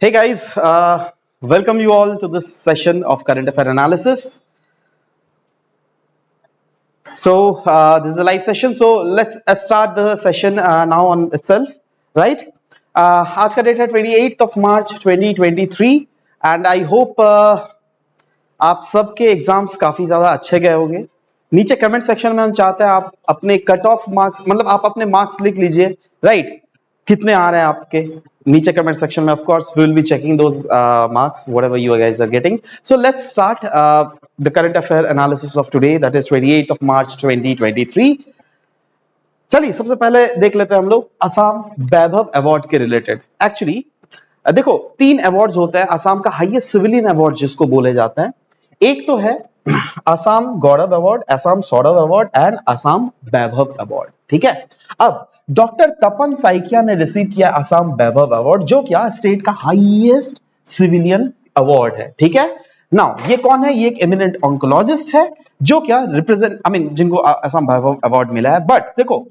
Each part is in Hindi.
Hey guys, welcome you all to this session of current affair analysis. This is a live session, so let's start the session now on itself, right? आज का डेट है 28th of March 2023 and I hope आप सबके एग्जाम्स काफी ज्यादा अच्छे गए होंगे। नीचे कमेंट सेक्शन में हम चाहते हैं आप अपने कट ऑफ मार्क्स मतलब आप अपने मार्क्स लिख लीजिए, राइट? कितने आ रहे हैं आपके नीचे कमेंट सेक्शन में। Of course we will be checking those marks whatever you guys are getting. So let's start the current affair analysis of today, that is 28th of March 2023। चलिए सबसे पहले देख लेते हैं हम लोग असम वैभव अवार्ड के रिलेटेड। एक्चुअली देखो, 3 अवार्ड्स होते हैं असम का हाईएस्ट सिविलियन अवार्ड जिसको बोले जाते हैं। एक तो है Assam Gaurav award, Assam Saurabh award and Assam Vaibhav award, ठीक है। अब डॉक्टर तपन साइकिया ने रिसीव किया असम वैभव अवार्ड, जो क्या स्टेट का हाईएस्ट सिविलियन अवार्ड है, ठीक है। नाउ ये कौन है? ये एक एमिनेंट ऑन्कोलॉजिस्ट है जो क्या रिप्रेजेंट जिनको असम वैभव अवार्ड मिला है। बट देखो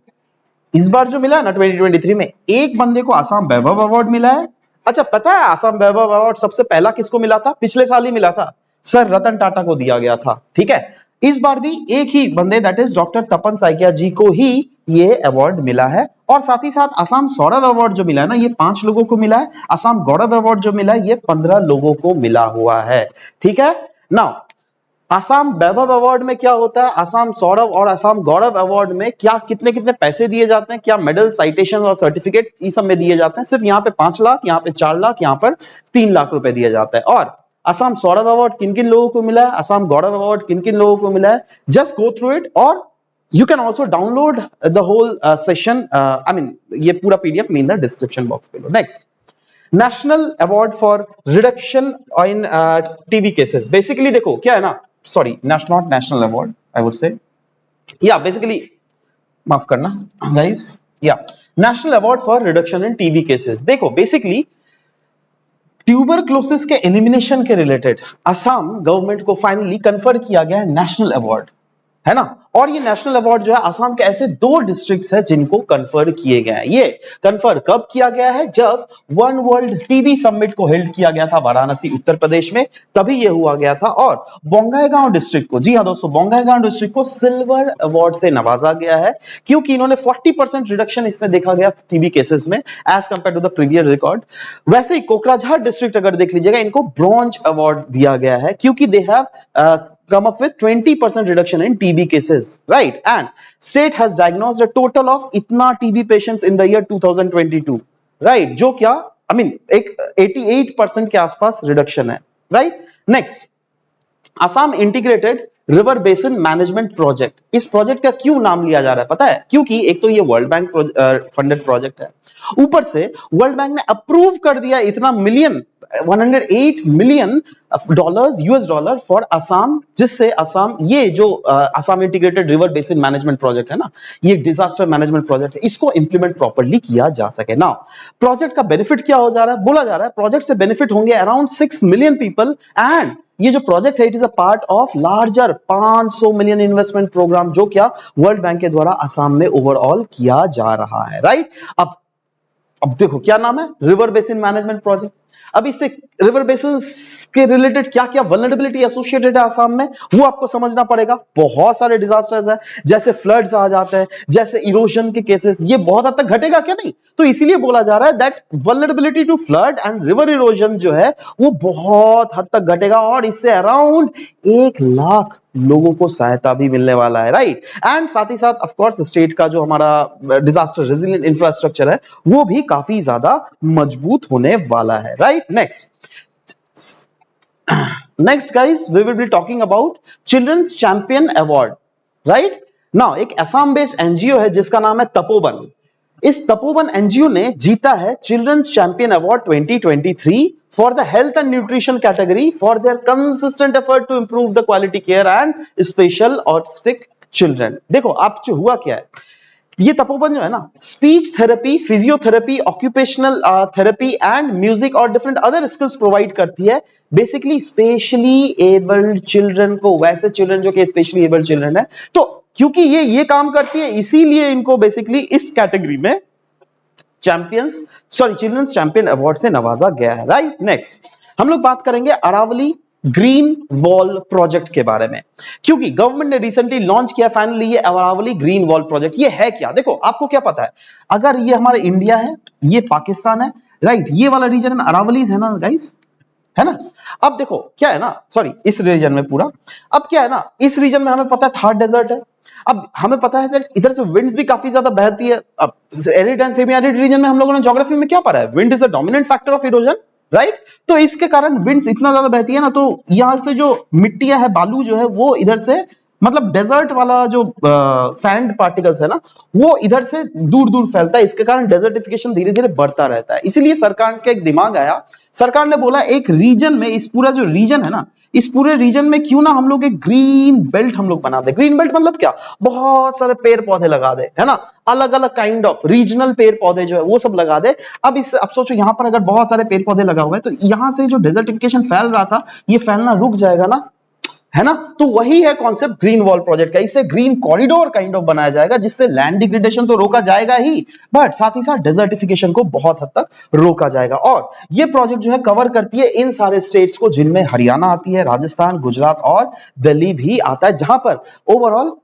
इस बार जो मिला है ना 2023 में, एक बंदे को असम वैभव अवार्ड मिला है। अच्छा, पता है असम वैभव अवार्ड सबसे पहला किसको मिला था? पिछले साल ही मिला था, सर रतन टाटा को दिया गया था, ठीक है। इस बार भी एक ही बंदे दैट इज डॉक्टर तपन साइकिया जी को ही ये अवार्ड मिला है। और साथ ही साथ असम सौरभ अवार्ड जो मिला है ना, ये 5 लोगों को मिला है। असम गौरव अवार्ड जो मिला है ये 15 लोगों को मिला हुआ है, ठीक है। नाउ असम वैभव अवार्ड में क्या होता है, असम सौरभ और असम गौरव अवार्ड में क्या कितने कितने पैसे दिए जाते हैं, क्या मेडल साइटेशन और सर्टिफिकेट ये सब में दिए जाते हैं? सिर्फ यहाँ पे 5 लाख, यहाँ पे 4 लाख, यहाँ पर 3 लाख रुपए दिया जाता है। और असम सौरभ अवार्ड किन किन लोगों को मिला है, असम गौरव अवार्ड किन किन लोगों को मिला है, जस्ट गो थ्रू इट। और you can also download the whole session, ये पूरा PDF in the description box below. Next, national award for reduction in TB cases. Basically देखो क्या है ना, sorry not national award, I would say या बेसिकली माफ करना गाइस, या national award for reduction in TB cases. देखो बेसिकली ट्यूबरक्लोसिस के एलिमिनेशन के रिलेटेड असम गवर्नमेंट को फाइनली कन्फर किया गया है नेशनल अवार्ड, है ना। और ये नेशनल अवार्ड जो है असम के ऐसे 2 डिस्ट्रिक्ट्स है जिनको कन्फर किए गए हैं। ये कन्फर कब किया गया है? जब वन वर्ल्ड टीबी समिट को हेल्ड किया गया था वाराणसी उत्तर प्रदेश में, तभी ये हुआ गया था। और बोंगाईगांव डिस्ट्रिक्ट को, जी हाँ दोस्तों, बोंगाईगांव डिस्ट्रिक्ट को सिल्वर अवार्ड से नवाजा गया है क्योंकि इन्होंने 40% रिडक्शन इसमें देखा गया टीबी केसेस में as compare to the previous record. वैसे ही कोकराझार डिस्ट्रिक्ट अगर देख लीजिएगा, इनको ब्रॉन्ज अवार्ड दिया गया है क्योंकि they have come up with 20% reduction in TB cases, right? And state has diagnosed a total of इतना TB patients in the year 2022, right? जो क्या एक 88% के आसपास रिडक्शन है, right? Next, Assam integrated river basin management project. इस प्रोजेक्ट का क्यों नाम लिया जा रहा है पता है? क्योंकि एक तो ये वर्ल्ड बैंक फंडेड प्रोजेक्ट है, ऊपर से वर्ल्ड बैंक ने अप्रूव कर दिया इतना million 108 million dollars US dollar for Assam, जिससे असम ये जो Assam integrated river basin management project है ना, ये डिजास्टर मैनेजमेंट प्रोजेक्ट है, इसको इंप्लीमेंट प्रॉपर्ली किया जा सके। नाउ प्रोजेक्ट का बेनिफिट क्या हो जा रहा है? बोला जा रहा है प्रोजेक्ट से बेनिफिट होंगे अराउंड 6 मिलियन पीपल। एंड ये जो प्रोजेक्ट है it is a part of larger 500 million investment program जो क्या वर्ल्ड बैंक के द्वारा असम में ओवरऑल किया जा रहा है, राइट। अब देखो क्या नाम है, रिवर बेसिन मैनेजमेंट प्रोजेक्ट। अब इससे रिवर बेसिन के रिलेटेड क्या क्या वल्नरेबिलिटी एसोसिएटेड है असम में, वो आपको समझना पड़ेगा। बहुत सारे डिजास्टर्स है, जैसे फ्लड्स आ जाते हैं, जैसे इरोजन के केसेस, ये बहुत हद तक घटेगा क्या? नहीं, तो इसीलिए बोला जा रहा है that vulnerability to flood and river erosion जो है वो बहुत हद तक घटेगा और इससे अराउंड 1 लाख लोगों को सहायता भी मिलने वाला है, राइट। एंड साथ ही साथ ऑफ कोर्स स्टेट का जो हमारा डिजास्टर रेजिलिएंट इंफ्रास्ट्रक्चर है वो भी काफी ज्यादा मजबूत होने वाला है, right. Next guys, we will be talking about children's champion award, right. Now एक असम बेस्ड एनजीओ है जिसका नाम है तपोवन। इस तपोवन एनजीओ ने जीता है children's champion award 2023 for the health and nutrition category for their consistent effort to improve the quality care and special autistic children. देखो आप जो हुआ क्या है, ये तपोवन जो है ना, speech therapy, physiotherapy, occupational therapy and music और डिफरेंट अदर स्किल्स प्रोवाइड करती है बेसिकली स्पेशली एबल्ड चिल्ड्रन को, वैसे चिल्ड्रन जो कि स्पेशली एबल्ड चिल्ड्रन है। तो क्योंकि ये काम करती है इसीलिए इनको बेसिकली इस कैटेगरी में चैंपियंस चिल्ड्रंस चैंपियन अवार्ड से नवाजा गया है, राइट। नेक्स्ट हम लोग बात करेंगे अरावली ग्रीन वॉल प्रोजेक्ट के बारे में, क्योंकि गवर्नमेंट ने रिसेंटली लॉन्च किया फाइनली ये अरावली ग्रीन वॉल प्रोजेक्ट। ये है क्या? देखो आपको क्या पता है, अगर ये हमारा इंडिया है, ये पाकिस्तान है, राइट, ये वाला रीजन में अरावलीज है ना गाइस, है ना। अब देखो क्या है ना, सॉरी इस रीजन में पूरा, अब क्या है ना, इस रीजन में हमें पता है थार डेजर्ट है। अब हमें पता है कि इधर से विंड्स भी काफी ज्यादा बहती है। अब arid and semi arid region में हम लोगों ने ज्योग्राफी में क्या पढ़ा है, wind is a dominant factor of erosion, right. तो इसके कारण विंड्स इतना ज्यादा बहती है ना, तो यहां से जो मिट्टियां है, बालू जो है वो इधर से, मतलब डेजर्ट वाला जो सैंड पार्टिकल्स है ना, वो इधर से दूर दूर फैलता है। इसके कारण डेजर्टिफिकेशन धीरे धीरे बढ़ता रहता है। इसीलिए सरकार के एक दिमाग आया, सरकार ने बोला एक रीजन में, इस पूरा जो रीजन है ना, इस पूरे रीजन में क्यों ना हम लोग एक ग्रीन बेल्ट हम लोग बना दे। ग्रीन बेल्ट मतलब क्या, बहुत सारे पेड़ पौधे लगा दे, है ना, अलग अलग काइंड ऑफ रीजनल पेड़ पौधे जो है वो सब लगा दे। अब सोचो यहां पर अगर बहुत सारे पेड़ पौधे लगा हुआ है, तो यहां से जो डेजर्टिफिकेशन फैल रहा था, ये फैलना रुक जाएगा ना, है ना। तो वही है कॉन्सेप्ट ग्रीन वॉल प्रोजेक्ट का। इससे ग्रीन कॉरिडोर काइंड ऑफ बनाया जाएगा, जिससे लैंड डिग्रेडेशन तो रोका जाएगा ही, बट साथ ही साथ डेजर्टिफिकेशन को बहुत हद तक रोका जाएगा। और ये प्रोजेक्ट जो है कवर करती है इन सारे स्टेट्स को, जिनमें हरियाणा आती है, राजस्थान, गुजरात और दिल्ली भी आता है, जहां पर ओवरऑल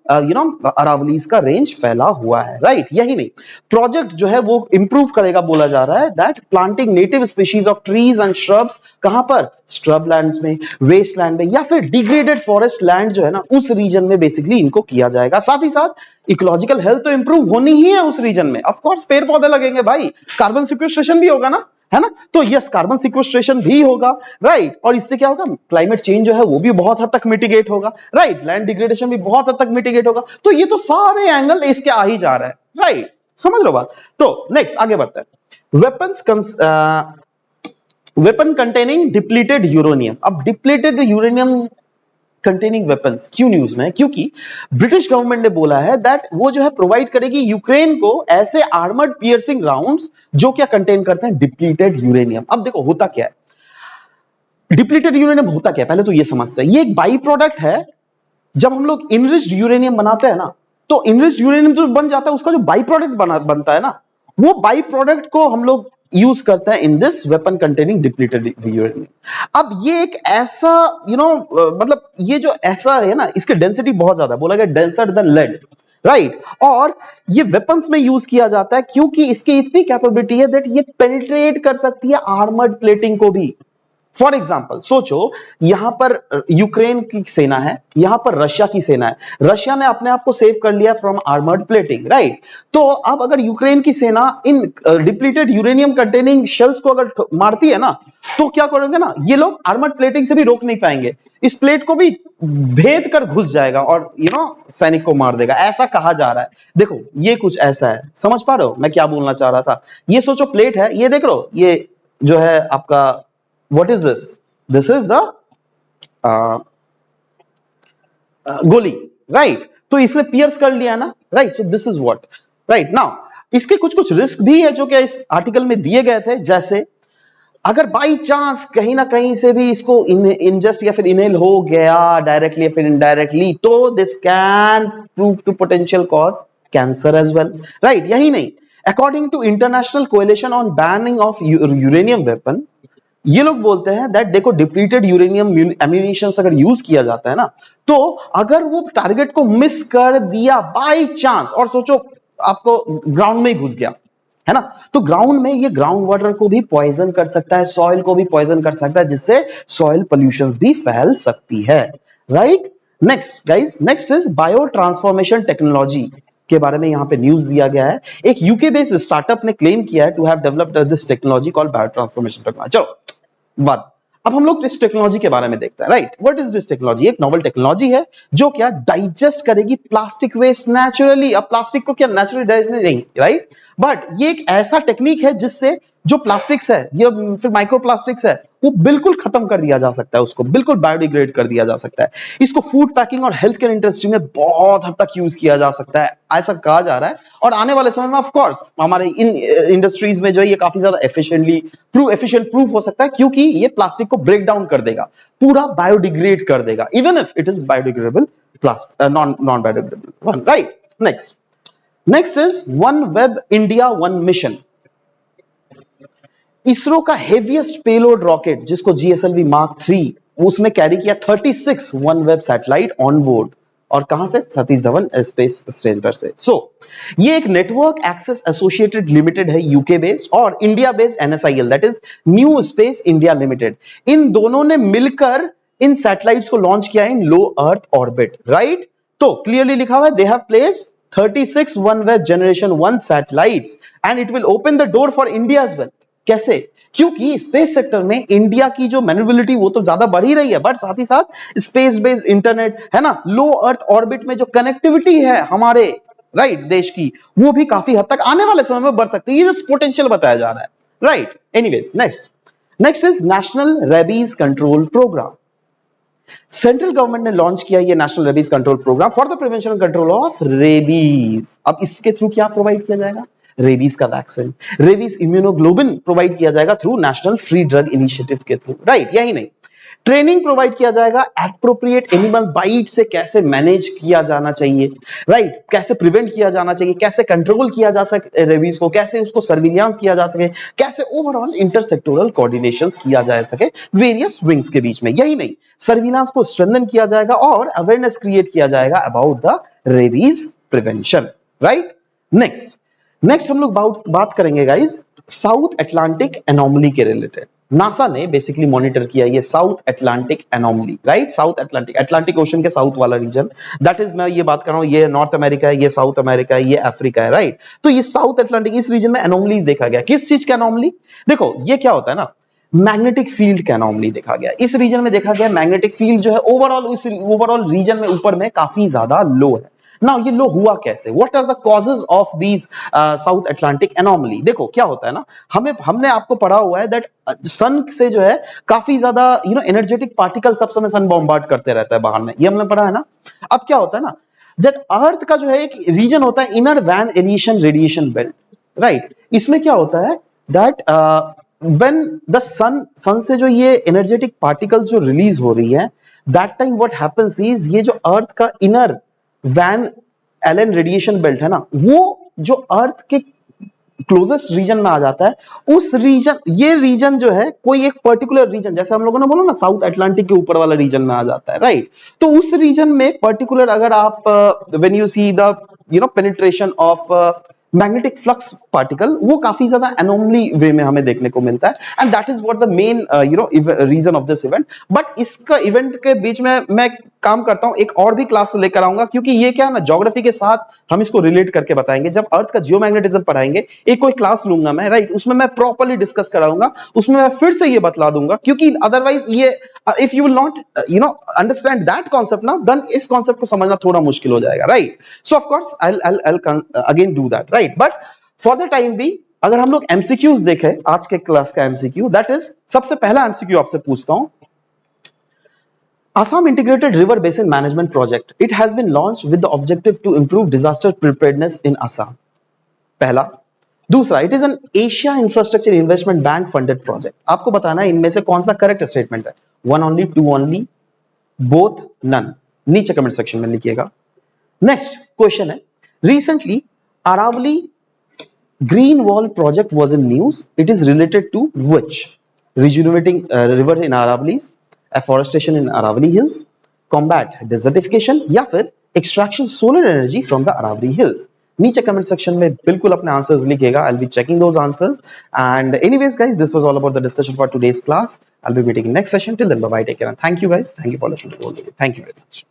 अरावलीज का रेंज फैला हुआ है, राइट। यही नहीं, प्रोजेक्ट जो है वो इंप्रूव करेगा, बोला जा रहा है that planting native species of trees and shrubs, कहां पर, स्ट्रब लैंड्स में, वेस्ट लैंड में, या फिर डिग्रेडेड फॉरेस्ट लैंड जो है ना, उस रीजन में बेसिकली इनको किया जाएगा। साथ ही साथ इकोलॉजिकल हेल्थ तो इंप्रूव होनी ही है उस रीजन में, ऑफ कोर्स पेड़ पौधे लगेंगे भाई, कार्बन सिक्वेस्ट्रेशन भी होगा ना, है ना। तो यस, कार्बन सिक्वेस्ट्रेशन भी होगा, राइट। और इससे क्या होगा, क्लाइमेट चेंज जो है वो भी बहुत हद तक मिटिगेट होगा, राइट। लैंड डिग्रेडेशन भी बहुत हद तक मिटिगेट होगा। तो ये तो सारे एंगल इसके आ ही जा रहा है, राइट। समझ लो बात। तो नेक्स्ट आगे बढ़ते हैं, वेपन कंटेनिंग डिप्लीटेड यूरेनियम। अब डिप्लीटेड यूरेनियम कंटेनिंग वेपन्स क्यों न्यूज में है, क्योंकि ब्रिटिश गवर्नमेंट ने बोला है दैट वो जो है प्रोवाइड करेगी यूक्रेन को ऐसे आर्मर्ड पियर्सिंग राउंड्स जो क्या कंटेन करते हैं डिप्लीटेड यूरेनियम। अब देखो होता क्या है, डिप्लीटेड यूरेनियम होता क्या है, पहले तो ये समझते हैं। ये एक बाई प्रोडक्ट है, जब हम लोग इनरिच्ड यूरेनियम बनाते हैं ना, तो इनरिच्ड यूरेनियम तो बन जाता है, उसका जो बाई प्रोडक्ट बनता है ना, वो बाई प्रोडक्ट को हम लोग यूज करते हैं in this weapon containing depleted uranium. अब ये एक ऐसा मतलब ये जो ऐसा है ना, इसकी डेंसिटी बहुत ज्यादा, बोला गया डेंसर देन लेड, राइट। और ये वेपन्स में यूज किया जाता है क्योंकि इसकी इतनी कैपेबिलिटी है दैट ये पेनिट्रेट कर सकती है आर्मर्ड प्लेटिंग को भी। फॉर एग्जाम्पल सोचो, यहां पर यूक्रेन की सेना है, यहां पर रशिया की सेना है, रशिया ने अपने आप को सेव कर लिया फ्रॉम आर्मर्ड प्लेटिंग, राइट। तो अब अगर यूक्रेन की सेना इन डिप्लीटेड यूरेनियम कंटेनिंग शेल्स को अगर मारती है ना, तो क्या करेंगे ना, ये लोग आर्मर्ड प्लेटिंग से भी रोक नहीं पाएंगे, इस प्लेट को भी भेद कर घुस जाएगा और सैनिक को मार देगा, ऐसा कहा जा रहा है। देखो ये कुछ ऐसा है, समझ पा रहे हो मैं क्या बोलना चाह रहा था। ये सोचो प्लेट है, ये देख रहे हो, ये जो है आपका, what is this, this is the गोली, राइट। तो इसने पियर्स कर लिया ना, right. So this is what, right. Now इसके कुछ कुछ रिस्क भी है जो कि इस आर्टिकल में दिए गए थे, जैसे अगर बाई चांस कहीं ना कहीं से भी इसको इंजस्ट या फिर इनहेल हो गया डायरेक्टली या फिर इनडायरेक्टली, तो this can prove to potential cause cancer as well, right. यही नहीं, according to international coalition on banning of uranium weapon, ये लोग बोलते हैं दैट देखो डिप्लीटेड यूरेनियम एम्यूनिशन अगर यूज किया जाता है ना, तो अगर वो टारगेट को मिस कर दिया बाय चांस, और सोचो आपको ग्राउंड में ही घुस गया, है ना, तो ग्राउंड में ये ग्राउंड वाटर को भी पॉइजन कर सकता है, सॉइल को भी पॉइजन कर सकता है, जिससे सॉइल पोल्यूशन भी फैल सकती है, right. Next guys, next is bio transformation technology के बारे में यहां पे न्यूज दिया गया है। एक यूके बेस्ड स्टार्टअप ने क्लेम किया है to have developed this technology called bio transformation technology. चलो बात, अब हम लोग इस टेक्नोलॉजी के बारे में देखते हैं, right. What is this technology, एक नोवेल टेक्नोलॉजी है जो क्या डाइजेस्ट करेगी प्लास्टिक वेस्ट नेचुरली। अब प्लास्टिक को क्या नेचुरली डाइजेस्ट नहीं, राइट, बट ये एक ऐसा टेक्निक है जिससे जो प्लास्टिक्स है या फिर माइक्रो प्लास्टिक्स है वो बिल्कुल खत्म कर दिया जा सकता है, उसको बिल्कुल बायोडिग्रेड कर दिया जा सकता है। इसको फूड पैकिंग और हेल्थ केयर इंडस्ट्री में बहुत हद तक यूज किया जा सकता है, ऐसा कहा जा रहा है। और आने वाले समय में ऑफ कोर्स हमारे इन इंडस्ट्रीज में जो है ये काफी ज्यादा एफिशिएंट प्रूफ हो सकता है, क्योंकि ये प्लास्टिक को ब्रेक डाउन कर देगा, पूरा बायोडिग्रेड कर देगा, even if it is biodegradable plastic, non biodegradable one, right. Next is one web India one mission. ISRO का हेवीएस्ट पेलोड रॉकेट जिसको जीएसएलवी मार्क 3 उसने कैरी किया 36 OneWeb सैटेलाइट ऑन बोर्ड, और कहां से? सतीश धवन स्पेस सेंटर से। ये एक नेटवर्क एक्सेस एसोसिएटेड लिमिटेड है, यूके बेस्ड, और India based NSIL, that is new space India limited. इन दोनों ने मिलकर इन सैटेलाइट्स को लॉन्च किया in low earth orbit, right? तो क्लियरली लिखा हुआ है, they have placed 36 OneWeb Generation 1 satellites and it will open the door for India as well। कैसे? क्योंकि स्पेस सेक्टर में इंडिया की जो मैन्युअबिलिटी वो तो ज्यादा बढ़ ही रही है, बट साथ ही साथ स्पेस बेस्ड इंटरनेट है ना, लो अर्थ ऑर्बिट में जो कनेक्टिविटी है हमारे राइट देश की, वो भी काफी हद तक आने वाले समय में बढ़ सकती है। ये जो पोटेंशियल बताया जा रहा है, right? Anyways, next is national rabies control program. Central government ने लॉन्च किया ये national rabies control program for the prevention and control of rabies. अब इसके थ्रू क्या प्रोवाइड किया जाएगा? रेबीज का वैक्सीन, रेबीज इम्यूनोग्लोबिन प्रोवाइड किया जाएगा through national free drug initiative के थ्रू, राइट? यही नहीं, ट्रेनिंग प्रोवाइड किया जाएगा एप्रोप्रिएट एनिमल बाइट से कैसे मैनेज किया जाना चाहिए, राइट? कैसे प्रिवेंट किया जाना चाहिए, कैसे कंट्रोल किया जा सके रेबीज को, कैसे उसको सर्विलांस किया जा सके, कैसे ओवरऑल इंटरसेक्टोरल कोऑर्डिनेशन किया जा सके वेरियस विंग्स के बीच में। यही नहीं, सर्विलांस को स्ट्रेंथन किया जाएगा और अवेयरनेस क्रिएट किया जाएगा about the rabies prevention, right? Next हम लोग बात करेंगे गाइस साउथ अटलांटिक एनोमली के रिलेटेड। नासा ने बेसिकली मॉनिटर किया ये south Atlantic anomaly, right? South Atlantic ocean के साउथ वाला रीजन, दैट इज, मैं ये बात कर रहा हूं, ये नॉर्थ अमेरिका है, ये साउथ अमेरिका है, ये अफ्रीका है, राइट? तो ये साउथ अटलांटिक, इस रीजन में एनोमलीज देखा गया। किस चीज का एनोमली? देखो ये क्या होता है ना, मैग्नेटिक फील्ड का एनोमली देखा गया। इस रीजन में देखा गया मैग्नेटिक फील्ड जो है ओवरऑल रीजन में ऊपर में काफी ज्यादा लो है। नाउ ये लो हुआ कैसे? What are the causes of these South Atlantic anomaly? देखो क्या होता है ना, हमने आपको पढ़ा हुआ है दैट सन से जो है काफी ज्यादा एनर्जेटिक पार्टिकल सब समय सन बॉम्बार्ड करते रहता है बाहर में, ये हमने पढ़ा है ना। अब क्या होता है ना, जब अर्थ का जो है एक रीजन होता है inner Van Allen radiation belt, right? इसमें क्या होता है दैट व्हेन द सन से जो ये एनर्जेटिक पार्टिकल्स जो रिलीज हो रही है, that time what happens is ये जो अर्थ का inner Van Allen radiation belt है ना, वो जो अर्थ के क्लोजेस्ट रीजन में आ जाता है। उस रीजन, ये रीजन जो है कोई एक पर्टिकुलर रीजन, जैसे हम लोगों ने बोला ना साउथ अटलांटिक के ऊपर वाला रीजन में आ जाता है, राइट? तो उस रीजन में पर्टिकुलर अगर आप when you see the penetration of magnetic flux particle, वो काफी ज्यादा एनोमली वे में हमें देखने को मिलता है, and that is what the main reason of this event. But इसका इवेंट के बीच में मैं काम करता हूं, एक और भी क्लास लेकर आऊंगा, क्योंकि ये क्या है ना, ज्योग्राफी के साथ हम इसको रिलेट करके बताएंगे। जब अर्थ का जियोमैग्नेटिज्म पढ़ाएंगे, एक कोई क्लास लूंगा मैं, राइट? उसमें मैं प्रॉपर्ली डिस्कस कराऊंगा, उसमें मैं फिर से ये बतला दूंगा, क्योंकि अदरवाइज ये if you will not understand that concept ना, then इस concept को समझना थोड़ा मुश्किल हो जाएगा, right? So of course I'll again do that, right? But for the time being, अगर हम लोग MCQs देखें आज के क्लास का MCQ, that is, सबसे पहला MCQ आपसे पूछता हूं, Assam Integrated River Basin Management Project, it has been launched with the objective to improve disaster preparedness in Assam. पहला। दूसरा, it is an Asia infrastructure investment bank funded project. आपको बताना है इनमें से कौन सा करेक्ट स्टेटमेंट है, one only, two only, both, none, नीचे कमेंट सेक्शन में लिखिएगा। नेक्स्ट क्वेश्चन है, recently Aravali green wall project was in news, it is related to which? Rejuvenating river in Aravalis, afforestation in Aravali hills, combat desertification, या फिर extraction solar energy from the Aravali hills. नीचे कमेंट सेक्शन में बिल्कुल अपने आंसर्स लिखिएगा, I will be checking those answers. And anyways guys, this was all about the discussion for today's class. I will be meeting in next session, till then bye bye, take care, thank you guys, thank you for listening to all the video, thank you very much.